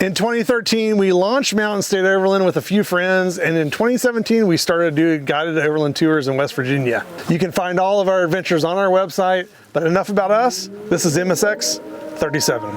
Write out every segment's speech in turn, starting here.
In 2013, we launched Mountain State Overland with a few friends, and in 2017, we started doing guided overland tours in West Virginia. You can find all of our adventures on our website, but enough about us. This is MSX 37.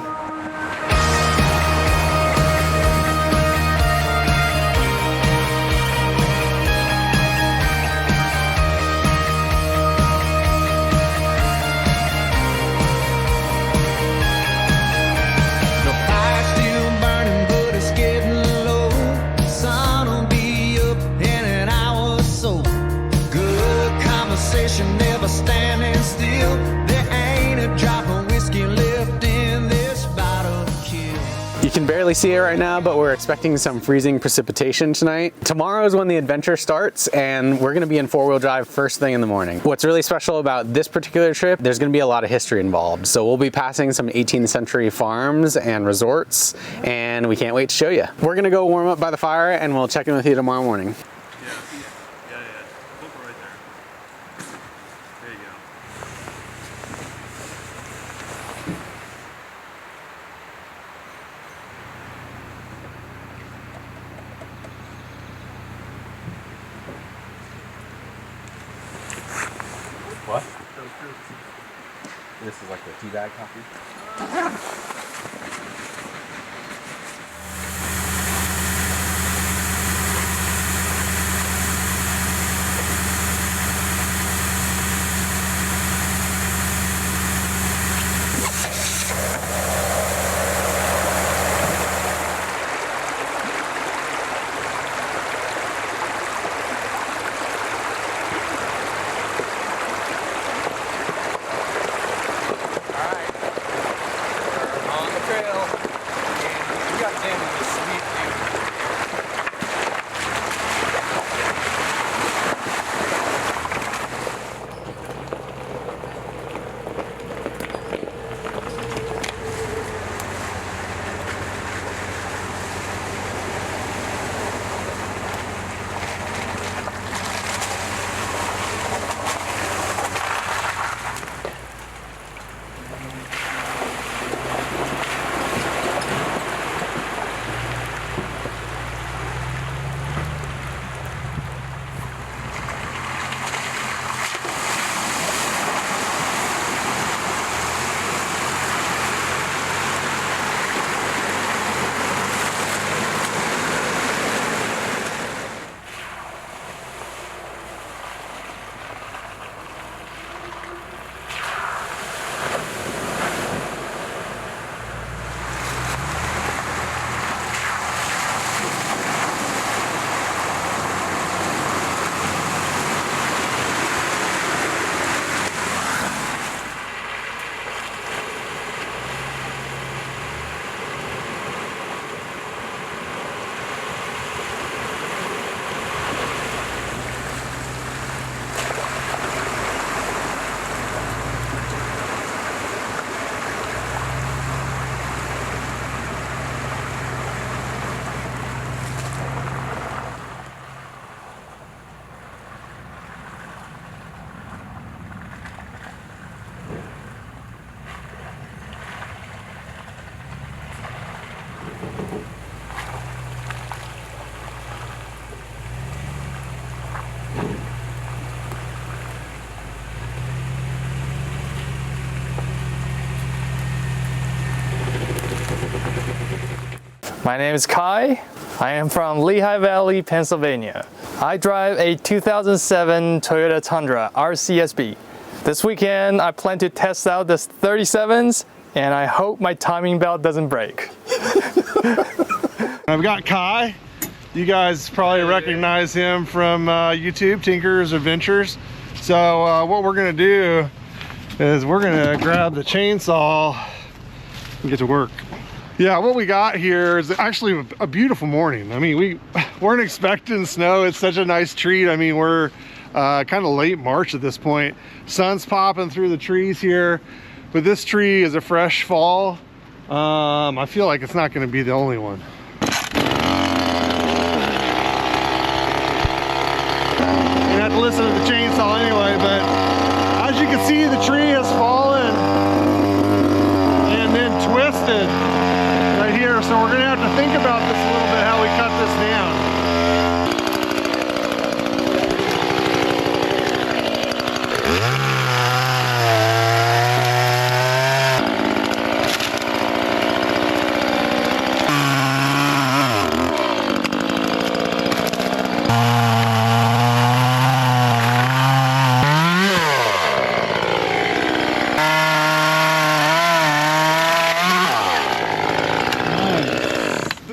Never standing still. There ain't a drop of whiskey left in this bottle to kill. You can barely see it right now, but we're expecting some freezing precipitation tonight. Tomorrow is when the adventure starts, and we're gonna be in four-wheel drive first thing in the morning. What's really special about this particular trip, there's gonna be a lot of history involved. So we'll be passing some 18th century farms and resorts, and we can't wait to show you. We're gonna go warm up by the fire, and we'll check in with you tomorrow morning. What? This is like the tea bag coffee? My name is Kai. I am from Lehigh Valley, Pennsylvania. I drive a 2007 Toyota Tundra RCSB. This weekend, I plan to test out this 37s, and I hope my timing belt doesn't break. I've got Kai. You guys probably recognize him from YouTube, Tinker's Adventures. So what we're gonna do is we're gonna grab the chainsaw and get to work. Yeah, what we got here is actually a beautiful morning. I mean, we weren't expecting snow. It's such a nice treat. I mean, we're kind of late March at this point. Sun's popping through the trees here, but this tree is a fresh fall. I feel like it's not going to be the only one. You have to listen to the chainsaw anyway, but as you can see, the tree has fallen and then twisted right here. so we're gonna have to think about this a little bit, how we cut this down.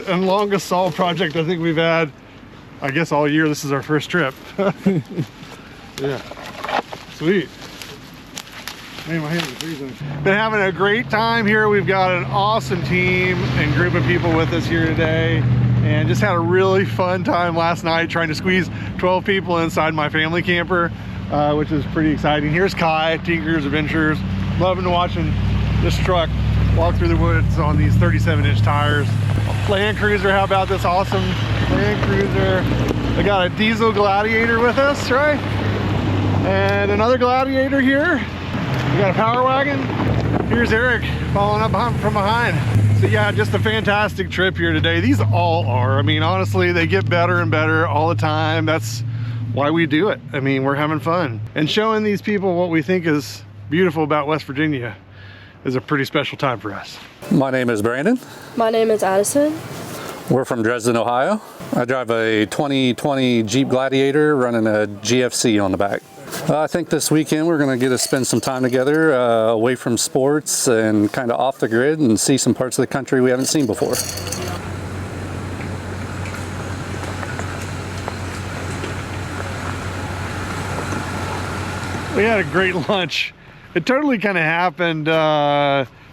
And longest solved project I think we've had, I guess, all year. This is our first trip. Yeah, sweet. Man, my hands are freezing. Been having a great time here. We've got an awesome team and group of people with us here today, and just had a really fun time last night trying to squeeze 12 people inside my family camper, which is pretty exciting. Here's Kai, Tinkers Adventures. Loving watching this truck walk through the woods on these 37-inch tires. Land Cruiser, how about this awesome Land Cruiser? We got a diesel Gladiator with us, right? And another Gladiator here. We got a Power Wagon. Here's Eric following up from behind. So yeah, just a fantastic trip here today. These all are. I mean, honestly, they get better and better all the time. That's why we do it. I mean, we're having fun. And showing these people what we think is beautiful about West Virginia is a pretty special time for us. My name is Brandon. My name is Addison. We're from Dresden, Ohio. I drive a 2020 Jeep Gladiator running a GFC on the back. I think this weekend we're going to get to spend some time together away from sports and kind of off the grid and see some parts of the country we haven't seen before. We had a great lunch. It totally kind of happened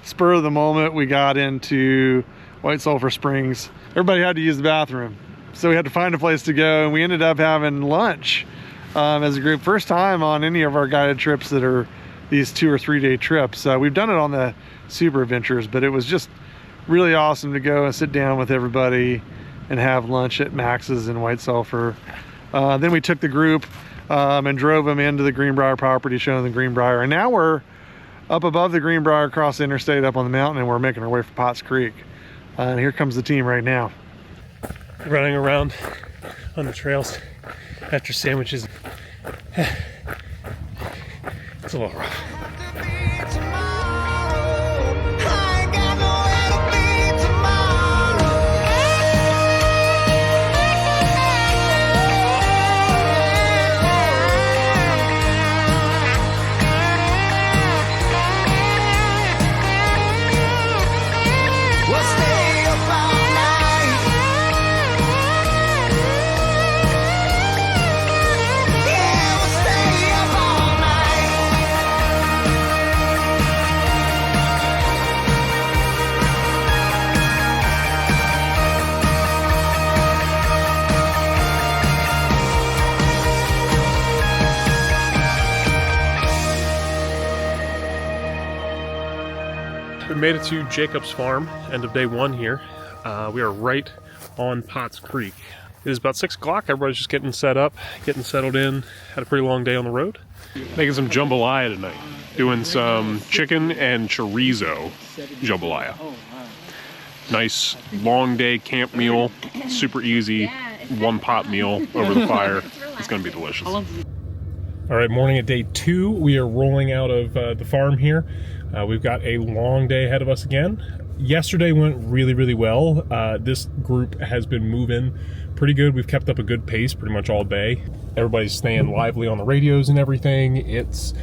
spur of the moment. We got into White Sulphur Springs. Everybody had to use the bathroom, so we had to find a place to go, and we ended up having lunch as a group. First time on any of our guided trips that are these 2 or 3 day trips. We've done it on the Super Adventures, but it was just really awesome to go and sit down with everybody and have lunch at Max's in White Sulphur. Then we took the group and drove them into the Greenbrier property, showing the Greenbrier. And now we're up above the Greenbrier, across the interstate, up on the mountain, and we're making our way for Potts Creek. And here comes the team right now. Running around on the trails after sandwiches. It's a little rough. We made it to Jacob's Farm, end of day 1 here. We are right on Potts Creek. It is about 6 o'clock. Everybody's just getting set up, getting settled in. Had a pretty long day on the road. Making some jambalaya tonight. Doing some chicken and chorizo jambalaya. Nice long day camp meal. Super easy. 1 pot meal over the fire. It's going to be delicious. All right, morning at day 2. We are rolling out of the farm here. We've got a long day ahead of us again. Yesterday went really, really well. This group has been moving pretty good. We've kept up a good pace pretty much all day. Everybody's staying lively on the radios and everything. It's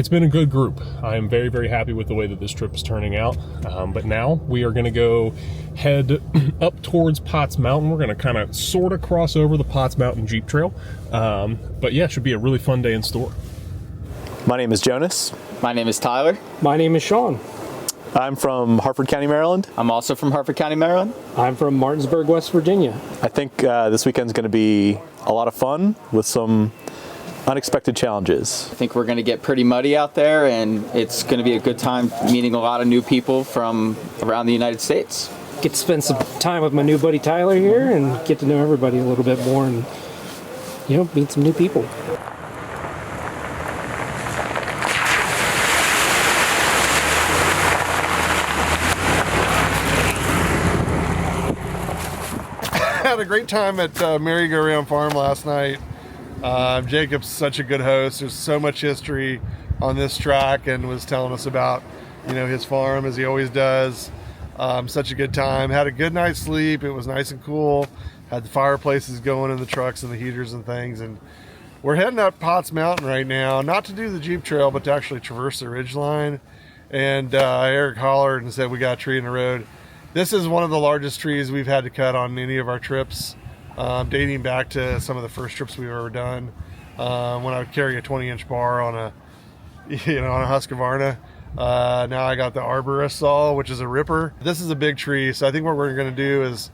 been a good group. I'm very, very happy with the way that this trip is turning out. But now we are going to go head up towards Potts Mountain. We're going to kind of sort of cross over the Potts Mountain Jeep Trail. But yeah, it should be a really fun day in store. My name is Jonas. My name is Tyler. My name is Sean. I'm from Harford County, Maryland. I'm also from Harford County, Maryland. I'm from Martinsburg, West Virginia. I think this weekend's going to be a lot of fun with some unexpected challenges. I think we're going to get pretty muddy out there, and it's going to be a good time meeting a lot of new people from around the United States. Get to spend some time with my new buddy Tyler here and get to know everybody a little bit more and, meet some new people. had a great time at Merry-Go-Round Farm last night. Jacob's such a good host. There's so much history on this track, and was telling us about, you know, his farm as he always does. Such a good time. Had a good night's sleep. It was nice and cool. Had the fireplaces going in the trucks and the heaters and things. And we're heading up Potts Mountain right now, not to do the Jeep Trail, but to actually traverse the ridgeline. And Eric hollered and said, we got a tree in the road. This is one of the largest trees we've had to cut on any of our trips, dating back to some of the first trips we've ever done. When I would carry a 20-inch bar on a Husqvarna. Now I got the arborist saw, which is a ripper. This is a big tree, so I think what we're going to do is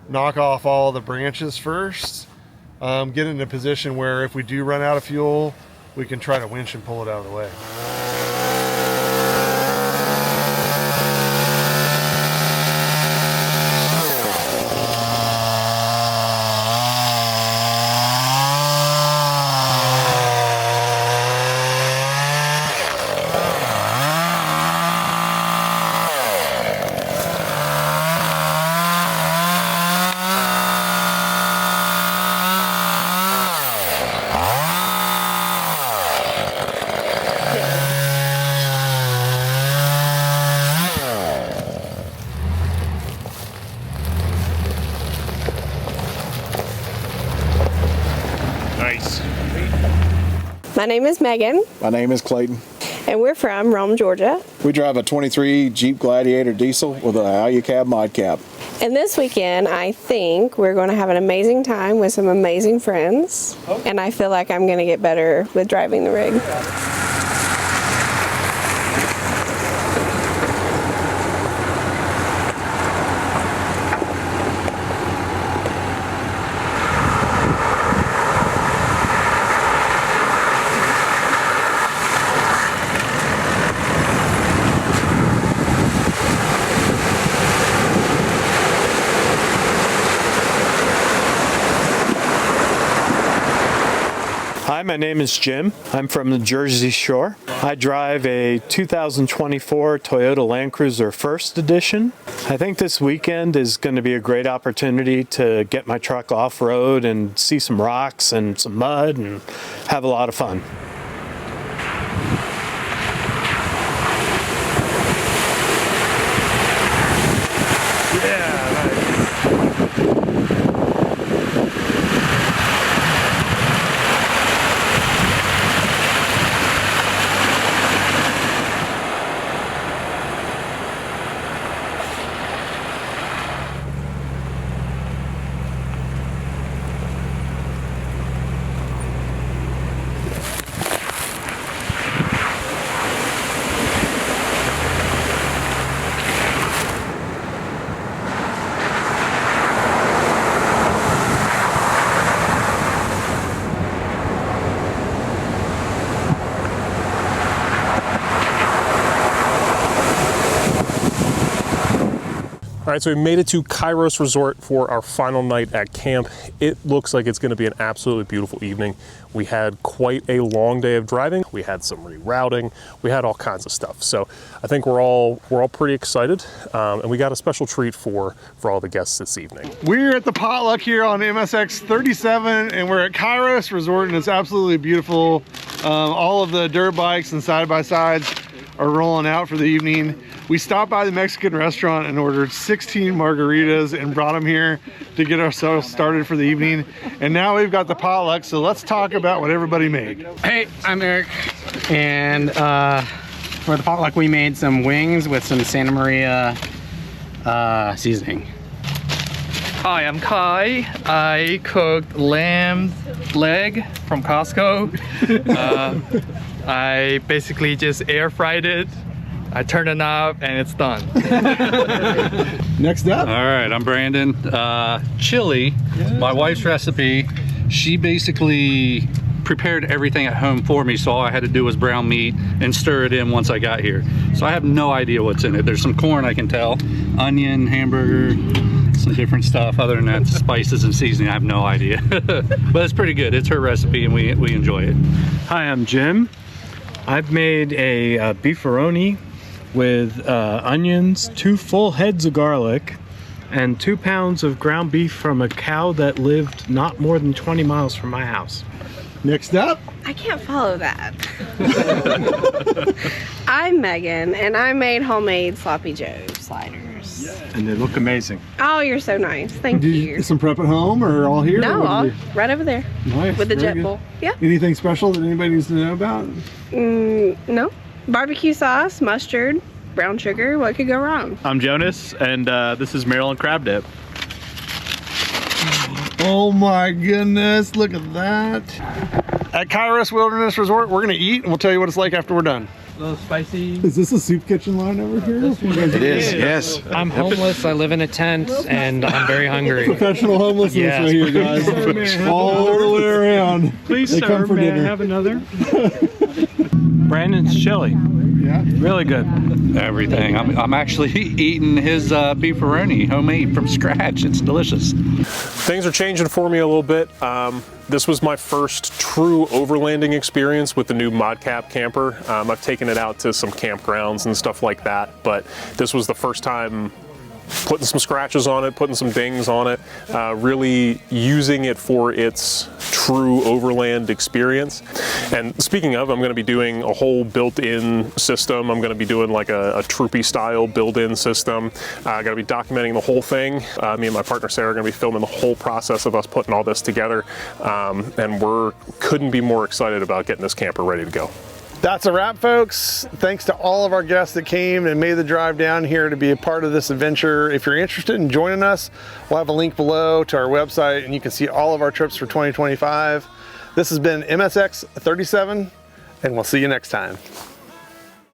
knock off all the branches first, get in a position where if we do run out of fuel, we can try to winch and pull it out of the way. My name is Megan, My name is Clayton. and we're from Rome, Georgia. We drive a 23 Jeep Gladiator diesel with an Alucab mod cap. And this weekend, I think we're going to have an amazing time with some amazing friends. And I feel like I'm going to get better with driving the rig. Hi, my name is Jim. I'm from the Jersey Shore. I drive a 2024 Toyota Land Cruiser First Edition. I think this weekend is going to be a great opportunity to get my truck off-road and see some rocks and some mud and have a lot of fun. All right, so we made it to Kairos Resort for our final night at camp. It looks like it's going to be an absolutely beautiful evening. We had quite a long day of driving. We had some rerouting. We had all kinds of stuff. So I think we're all pretty excited, and we got a special treat for all the guests this evening. We're at the potluck here on MSX 37, and we're at Kairos Resort, and it's absolutely beautiful. All of the dirt bikes and side-by-sides are rolling out for the evening. We stopped by the Mexican restaurant and ordered 16 margaritas and brought them here to get ourselves started for the evening. And now we've got the potluck, so let's talk about what everybody made. Hey, I'm Eric, and for the potluck we made some wings with some Santa Maria seasoning. Hi, I'm Kai. I cooked lamb leg from Costco. I basically just air fried it. I turn the knob and it's done. Next up. All right, I'm Brandon. Chili, my wife's recipe. She basically prepared everything at home for me, so all I had to do was brown meat and stir it in once I got here. So I have no idea what's in it. There's some corn, I can tell, onion, hamburger, some different stuff. Other than that, spices and seasoning, I have no idea. But it's pretty good. It's her recipe and we enjoy it. Hi, I'm Jim. I've made a beefaroni with onions, 2 full heads of garlic, and 2 pounds of ground beef from a cow that lived not more than 20 miles from my house. Next up, I can't follow that. I'm Megan, and I made homemade Sloppy Joe sliders. And they look amazing. Oh, you're so nice. Thank did you. some prep at home or all here? No, Or what all, did you- right over there. Nice, With the very jet good. bowl. Yeah. Anything special that anybody needs to know about? No. Barbecue sauce, mustard, brown sugar. What could go wrong? I'm Jonas, and this is Maryland Crab Dip. Oh my goodness, look at that. At Kairos Wilderness Resort, we're gonna eat and we'll tell you what it's like after we're done. A little spicy. Is this a soup kitchen line over here? It is, yes. I'm homeless. I live in a tent, and I'm very hungry. Professional homelessness Yes. right here, guys. All the way around. Please, They sir, come for may I dinner. have another? Brandon's chili. Yeah. Really good. Everything. I'm actually eating his beefaroni, homemade from scratch. It's delicious. Things are changing for me a little bit. This was my first true overlanding experience with the new ModCap camper. I've taken it out to some campgrounds and stuff like that, but this was the first time putting some scratches on it, putting some dings on it, really using it for its true overland experience. And speaking of, I'm going to be doing a whole built-in system. I'm going to be doing like a troopy style built-in system. I'm going to be documenting the whole thing. Me and my partner Sarah are going to be filming the whole process of us putting all this together. And we're couldn't be more excited about getting this camper ready to go. That's a wrap, folks. Thanks to all of our guests that came and made the drive down here to be a part of this adventure. If you're interested in joining us, we'll have a link below to our website and you can see all of our trips for 2025. This has been MSX 37 and we'll see you next time.